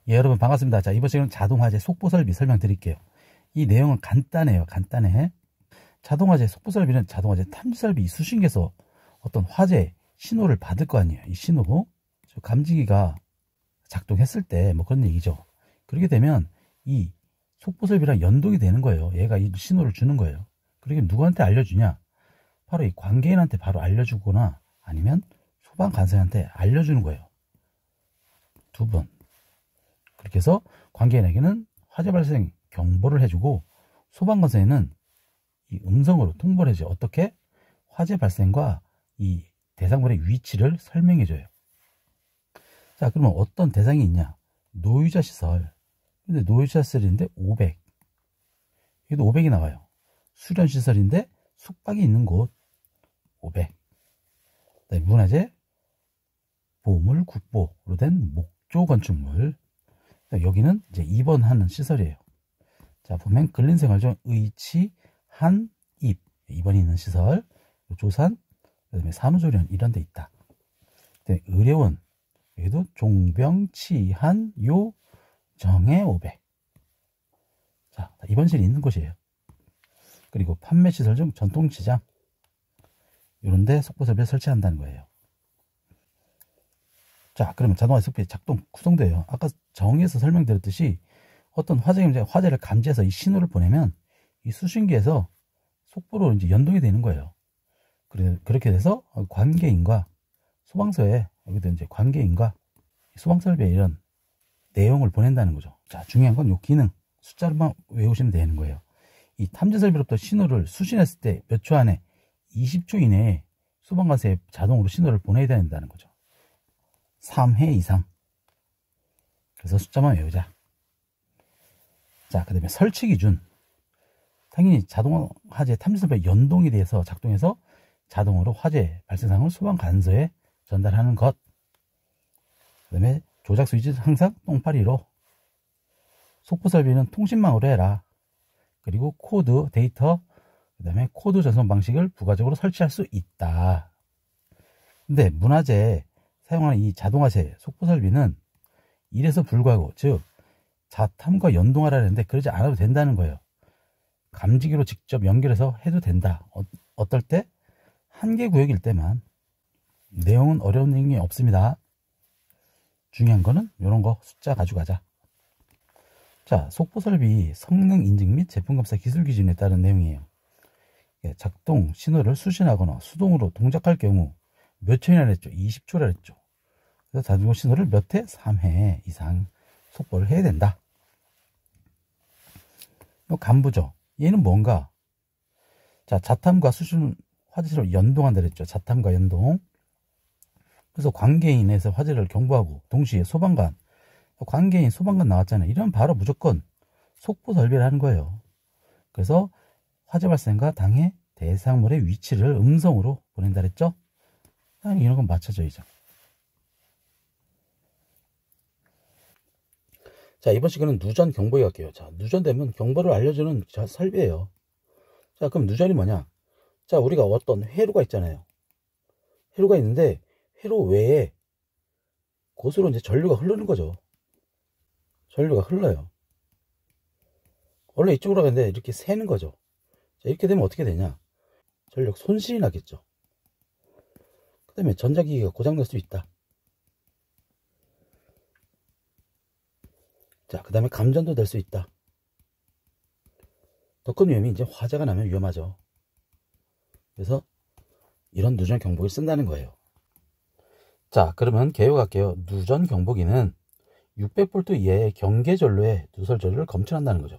예, 여러분 반갑습니다. 자, 이번 시간은 자동화재 속보 설비 설명드릴게요. 이 내용은 간단해요. 간단해. 자동화재 속보 설비는 자동화재 탐지 설비 수신기에서 어떤 화재 신호를 받을 거 아니에요. 이 신호 감지기가 작동했을 때 뭐 그런 얘기죠. 그렇게 되면 이 속보 설비랑 연동이 되는 거예요. 얘가 이 신호를 주는 거예요. 그렇게 누구한테 알려주냐? 바로 이 관계인한테 바로 알려주거나 아니면 소방관사한테 알려주는 거예요. 두 번. 그렇게 해서 관계인에게는 화재 발생 경보를 해주고 소방관사에는 이 음성으로 통보를 해줘요. 어떻게? 화재 발생과 이 대상물의 위치를 설명해줘요. 자, 그러면 어떤 대상이 있냐? 노유자 시설. 근데 노유자 시설인데 500. 여기도 500이 나와요. 수련 시설인데 숙박이 있는 곳 500. 그다음에 문화재, 보물, 국보로 된 목조 건축물. 여기는 이제 입원하는 시설이에요. 자, 보면 근린생활 의치, 한, 입. 입원이 있는 시설, 조산, 그다음에 산후조리원 이런 데 있다. 의료원, 여기도 종병, 치한, 요, 정해 500. 자, 입원실이 있는 곳이에요. 그리고 판매시설 중 전통시장 이런 데 속보설비를 설치한다는 거예요. 자, 그러면 자동화 속보의 작동 구성돼요. 아까 정의에서 설명드렸듯이 어떤 화재를 감지해서 이 신호를 보내면 이 수신기에서 속보로 이제 연동이 되는 거예요. 그렇게 돼서 관계인과 소방서에 여기도 이제 관계인과 소방설비에 이런 내용을 보낸다는 거죠. 자, 중요한 건 이 기능 숫자로만 외우시면 되는 거예요. 이 탐지설비로부터 신호를 수신했을 때 몇 초 안에 20초 이내에 소방관사에 자동으로 신호를 보내야 된다는 거죠. 3회 이상. 그래서 숫자만 외우자. 자, 그 다음에 설치 기준. 당연히 자동화재 탐지설비의 연동에 대해서 작동해서 자동으로 화재 발생상을 소방관서에 전달하는 것. 그 다음에 조작 스위치 항상 똥파리로. 속보설비는 통신망으로 해라. 그리고 코드, 데이터, 그 다음에 코드 전송 방식을 부가적으로 설치할 수 있다. 근데 문화재 사용하는 이 자동화재 속보설비는 이래서 불구하고, 즉 자탐과 연동하라 했는데 그러지 않아도 된다는 거예요. 감지기로 직접 연결해서 해도 된다. 어떨 때? 한계 구역일 때만. 내용은 어려운 내용이 없습니다. 중요한 거는 이런 거 숫자 가져가자. 자, 속보설비 성능 인증 및 제품검사 기술 기준에 따른 내용이에요. 작동 신호를 수신하거나 수동으로 동작할 경우 몇 초이나 했죠? 20초라 했죠. 그래서 자동 신호를 몇 회? 3회 이상 속보를 해야 된다. 간부죠. 얘는 뭔가? 자, 자탐과 수신 화재로 연동한다 그랬죠. 자탐과 연동. 그래서 관계인에서 화재를 경보하고 동시에 소방관, 관계인 소방관 나왔잖아요. 이러면 바로 무조건 속보 설비를 하는 거예요. 그래서 화재 발생과 당해 대상물의 위치를 음성으로 보낸다 그랬죠. 당연히 이런 건 맞춰줘야죠. 자, 이번 시간은 누전 경보에 갈게요. 자, 누전되면 경보를 알려주는 설비예요. 자, 그럼 누전이 뭐냐? 자, 우리가 어떤 회로가 있잖아요. 회로가 있는데 회로 외에 곳으로 이제 전류가 흐르는 거죠. 전류가 흘러요. 원래 이쪽으로 가는데 이렇게 새는 거죠. 자, 이렇게 되면 어떻게 되냐? 전력 손실이 나겠죠. 그 다음에 전자기기가 고장날 수 있다. 자, 그 다음에 감전도 될 수 있다. 더 큰 위험이 이제 화재가 나면 위험하죠. 그래서 이런 누전 경보기를 쓴다는 거예요. 자, 그러면 개요갈게요. 누전 경보기는 600V 이하의 경계 전류의 누설 전류를 검출한다는 거죠.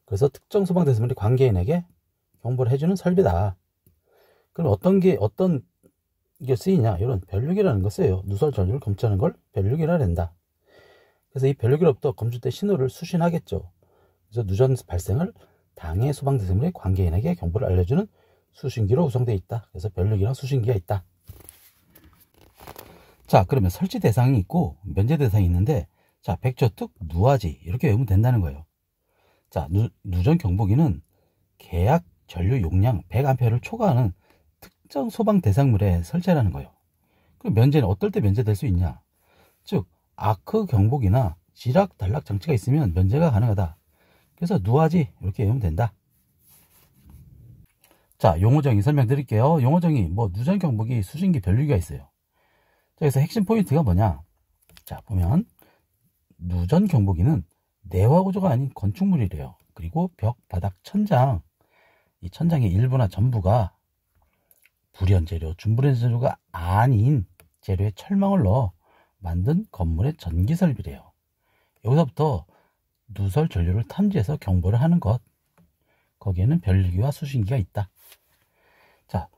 그래서 특정 소방대상물이 관계인에게 경보를 해주는 설비다. 그럼 어떤 게 쓰이냐? 이런 변류기라는 거 써요. 누설 전류를 검출하는 걸 변류기라 한다. 그래서 이 변류기로부터 검출된 신호를 수신하겠죠. 그래서 누전 발생을 당해 소방대상물의 관계인에게 경보를 알려주는 수신기로 구성되어 있다. 그래서 변류기랑 수신기가 있다. 자, 그러면 설치 대상이 있고 면제 대상이 있는데, 자, 백저특, 누화지 이렇게 외우면 된다는 거예요. 자, 누전 경보기는 계약 전류 용량 100A를 초과하는 특정 소방 대상물에 설치하라는 거예요. 그럼 면제는 어떨 때 면제될 수 있냐? 즉 아크 경보기나 지락 단락 장치가 있으면 면제가 가능하다. 그래서 누아지 이렇게 외우면 된다. 자, 용어정의 설명드릴게요. 용어정의 누전 경보기, 수신기, 변류기가 있어요. 자, 여기서 핵심 포인트가 뭐냐? 자, 보면 누전 경보기는 내화 구조가 아닌 건축물이래요. 그리고 벽, 바닥, 천장, 이 천장의 일부나 전부가 불연 재료, 준불연 재료가 아닌 재료에 철망을 넣어 만든 건물의 전기 설비래요. 여기서부터 누설 전류를 탐지해서 경보를 하는 것. 거기에는 변류기와 수신기가 있다. 자,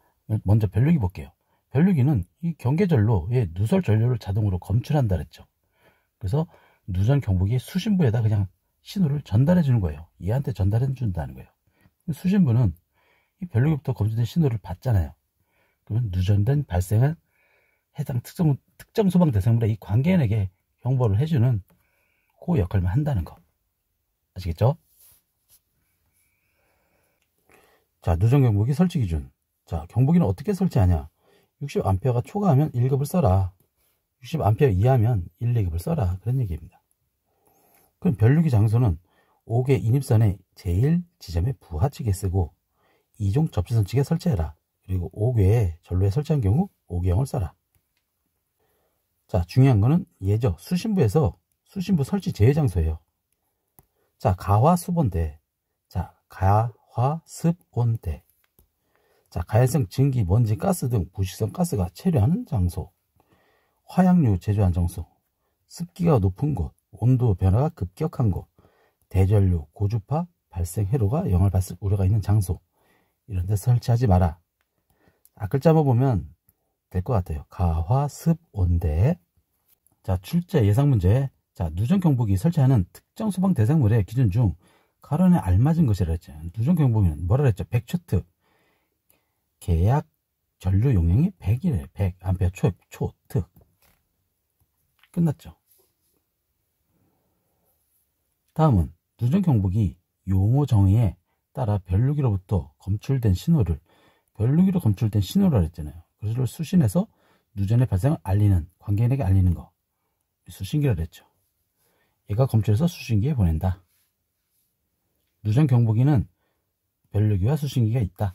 먼저 변류기 볼게요. 변류기는 이 경계전로에 누설 전류를 자동으로 검출한다 그랬죠. 그래서 누전 경보기 수신부에다 그냥 신호를 전달해 주는 거예요. 얘한테 전달해 준다는 거예요. 수신부는 이 변류기부터 검출된 신호를 받잖아요. 그러면 누전된 발생을 해당 특정 소방 대상물의 이 관계인에게 경보를 해주는 그 역할만 한다는 거. 아시겠죠? 자, 누전 경보기 설치 기준. 자, 경보기는 어떻게 설치하냐? 60A가 초과하면 1급을 써라. 60A 이하면 1, 2급을 써라. 그런 얘기입니다. 그럼 변류기 장소는 5개 인입선의 제1 지점의 부하측에 쓰고 2종 접지선 측에 설치해라. 그리고 5개의 전로에 설치한 경우 5개형을 써라. 자, 중요한 거는 얘죠. 수신부에서 수신부 설치 제외 장소예요. 자, 가화습온대. 자, 가화습온대. 자, 가연성 증기, 먼지, 가스 등 부식성 가스가 체류하는 장소. 화약류 제조한 장소. 습기가 높은 곳. 온도 변화가 급격한 곳. 대전류, 고주파, 발생 해로가 영향을 받을 우려가 있는 장소. 이런 데 설치하지 마라. 글자만 보면 될 것 같아요. 가화습온대. 자, 출제 예상 문제. 자, 누전 경보기 설치하는 특정 소방 대상물의 기준 중 가론에 알맞은 것이라 했죠. 누전 경보기는 뭐라 했죠? 100초트. 계약 전류 용량이 100이래. 100A 초트. 끝났죠. 다음은 누전 경보기 용어 정의에 따라 변류기로부터 검출된 신호를 변류기로 검출된 신호라 했잖아요. 그것을 수신해서 누전의 발생을 알리는, 관계인에게 알리는 거. 수신기라 그랬죠. 얘가 검출해서 수신기에 보낸다. 누전 경보기는 변류기와 수신기가 있다.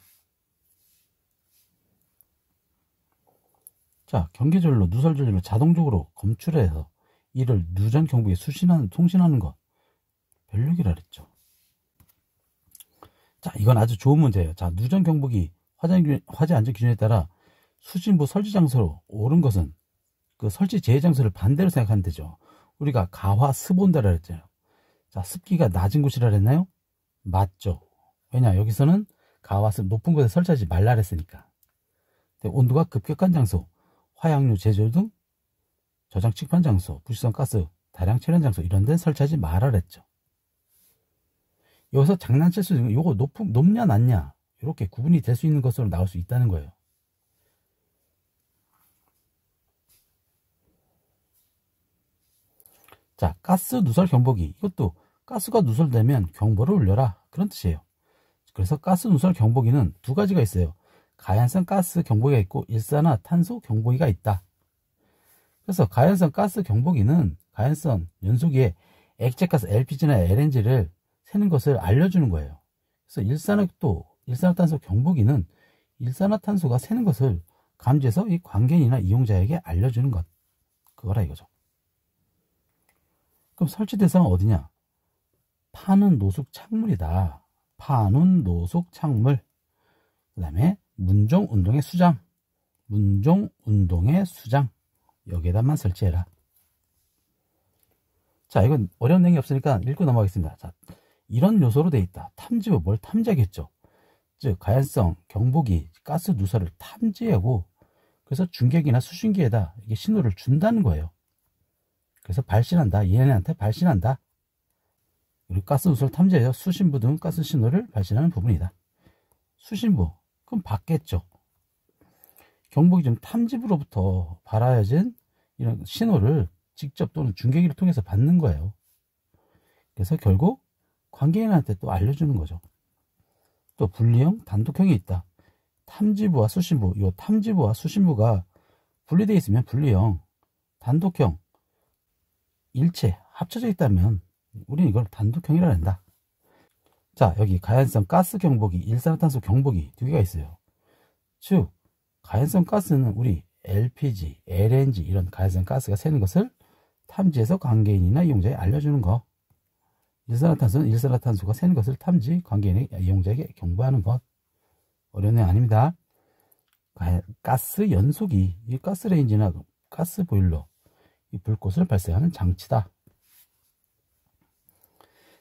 자, 경계전로, 누설전로를 자동적으로 검출해서 이를 누전 경보기에 송신하는 것. 변류기라 그랬죠. 자, 이건 아주 좋은 문제예요. 자, 누전 경보기 화재 안전 기준에 따라 수신부 설치 장소로 옳은 것은 그 설치 제외 장소를 반대로 생각하면 되죠. 우리가 가화 습온대라 그랬잖아요. 자, 습기가 낮은 곳이라 그랬나요? 맞죠. 왜냐, 여기서는 가화 습 높은 곳에 설치하지 말라 그랬으니까. 온도가 급격한 장소, 화약류 제조 등 저장 측판 장소, 부식성 가스 다량 체련 장소 이런 데는 설치하지 말아 그랬죠. 여기서 장난칠 수 있는 거, 요거 높냐 낮냐 이렇게 구분이 될 수 있는 것으로 나올 수 있다는 거예요. 자, 가스 누설 경보기. 이것도 가스가 누설되면 경보를 울려라. 그런 뜻이에요. 그래서 가스 누설 경보기는 두 가지가 있어요. 가연성 가스 경보기가 있고 일산화탄소 경보기가 있다. 그래서 가연성 가스 경보기는 가연성 연소기에 액체가스 LPG나 LNG를 새는 것을 알려주는 거예요. 그래서 일산화탄소 경보기는 일산화탄소가 새는 것을 감지해서 이 관계인이나 이용자에게 알려주는 것. 그거라 이거죠. 그럼 설치 대상은 어디냐? 파는 노숙 창물이다. 파는 노숙 창물. 그 다음에 문종 운동의 수장. 문종 운동의 수장. 여기에다만 설치해라. 자, 이건 어려운 내용이 없으니까 읽고 넘어가겠습니다. 자, 이런 요소로 되어 있다. 탐지부 뭘 탐지하겠죠? 즉 가연성 경보기 가스 누설을 탐지하고 그래서 중계기나 수신기에다 이게 신호를 준다는 거예요. 그래서 발신한다. 얘네한테 발신한다. 그리고 가스 누설 탐지해서 수신부 등 가스 신호를 발신하는 부분이다. 수신부 그럼 받겠죠. 경보기 중 탐지부로부터 발하여진 이런 신호를 직접 또는 중계기를 통해서 받는 거예요. 그래서 결국 관계인한테 또 알려주는 거죠. 또 분리형, 단독형이 있다. 탐지부와 수신부, 이 탐지부와 수신부가 분리되어 있으면 분리형, 단독형, 일체 합쳐져 있다면 우리는 이걸 단독형이라 한다. 자, 여기 가연성 가스 경보기, 일산화탄소 경보기 두 개가 있어요. 즉 가연성 가스는 우리 LPG, LNG 이런 가연성 가스가 새는 것을 탐지해서 관계인이나 이용자에 알려주는 거. 일산화탄소는 일산화탄소가 새는 것을 탐지, 관계인이나 이용자에게 경보하는 것. 어려운 내용 아닙니다. 가스 연소기, 이 가스레인지나 가스 보일러, 이 불꽃을 발생하는 장치다.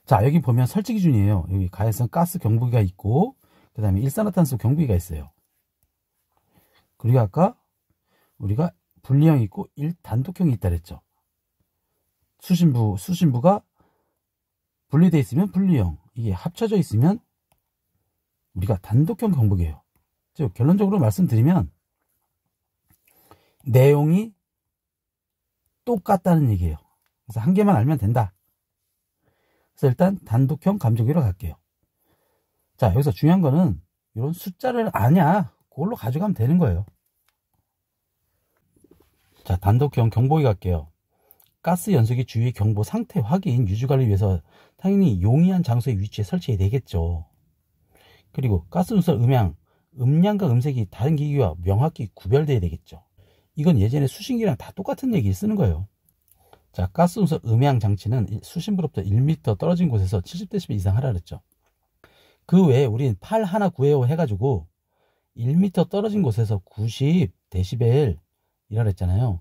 자, 여기 보면 설치 기준이에요. 여기 가연성 가스 경보기가 있고, 그 다음에 일산화탄소 경보기가 있어요. 그리고 아까 우리가 분리형이 있고 단독형이 있다 그랬죠. 수신부가 분리되어 있으면 분리형, 이게 합쳐져 있으면 우리가 단독형 경보기예요. 즉 결론적으로 말씀드리면 내용이 똑같다는 얘기예요. 그래서 한 개만 알면 된다. 그래서 일단 단독형 감정기로 갈게요. 자, 여기서 중요한 거는 이런 숫자를 아냐, 그걸로 가져가면 되는 거예요. 자, 단독형 경보기 갈게요. 가스 연소기 주위 경보 상태 확인, 유지관리 위해서 당연히 용이한 장소에 위치해 설치해야 되겠죠. 그리고 가스 누설 음량과 음색이 다른 기기와 명확히 구별돼야 되겠죠. 이건 예전에 수신기랑 다 똑같은 얘기 쓰는 거예요. 자, 가스 누설 음향 장치는 수신부로부터 1m 떨어진 곳에서 70dB 이상 하라 그랬죠. 그 외에 우린 8 하나 구해요 해가지고 1m 떨어진 곳에서 90dB 이라 그랬잖아요.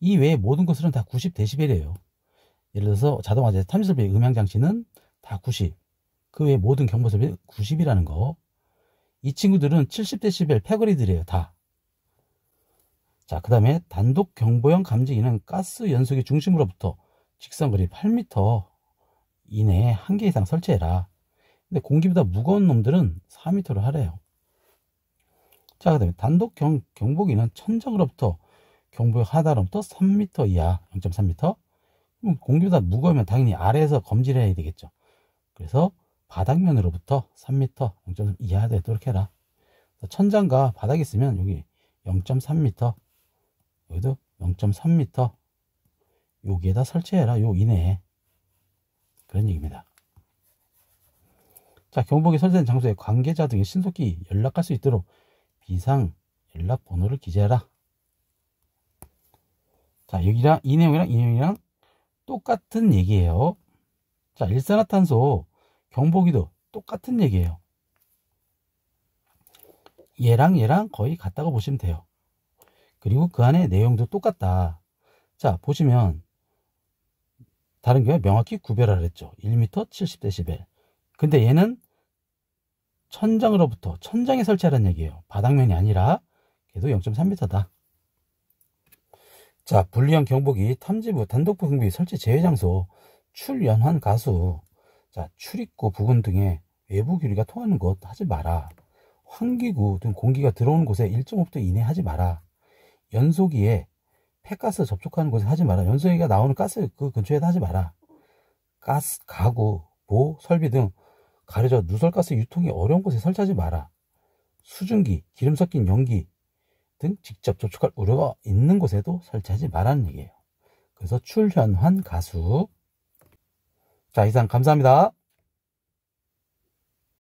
이 외에 모든 것들은 다 90dB이에요. 예를 들어서 자동화재 탐지설비 음향 장치는 다 90. 그 외에 모든 경보설비 90이라는 거. 이 친구들은 70dB 패거리들이에요, 다. 자, 그 다음에 단독 경보형 감지기는 가스 연소기 중심으로부터 직선거리 8m 이내에 한 개 이상 설치해라. 근데 공기보다 무거운 놈들은 4m로 하래요. 자, 그 다음에 단독 경보기는 천장으로부터 경보역 하단으로부터 3m 이하, 0.3m. 그럼 공기보다 무거우면 당연히 아래에서 검지를 해야 되겠죠. 그래서 바닥면으로부터 3m, 0.3 이하 되도록 해라. 천장과 바닥이 있으면 여기 0.3m, 여기도 0.3m, 여기에다 설치해라. 요 이내에. 그런 얘기입니다. 자, 경보기 설치된 장소에 관계자 등이 신속히 연락할 수 있도록 비상 연락 번호를 기재해라. 자, 여기랑 이 내용이랑 똑같은 얘기예요. 자, 일산화탄소 경보기도 똑같은 얘기예요. 얘랑 거의 같다고 보시면 돼요. 그리고 그 안에 내용도 똑같다. 자, 보시면 다른 경우에 명확히 구별하라 했죠. 1m 70dB. 근데 얘는 천장으로부터 천장에 설치하라는 얘기예요. 바닥면이 아니라 걔도 0.3m다. 자, 분리형 경보기 탐지부 단독부 경보기 설치 제외 장소 출연한 가수. 자, 출입구 부근 등의 외부 기류가 통하는 곳 하지 마라. 환기구 등 공기가 들어오는 곳에 1.5m 이내 하지 마라. 연소기에 폐가스 접촉하는 곳에 하지 마라. 연소기가 나오는 가스 그 근처에도 하지 마라. 가스, 가구, 보, 설비 등 가려져 누설가스 유통이 어려운 곳에 설치하지 마라. 수증기, 기름 섞인 연기 등 직접 접촉할 우려가 있는 곳에도 설치하지 말라는 얘기예요. 그래서 출현한 가수. 자, 이상 감사합니다.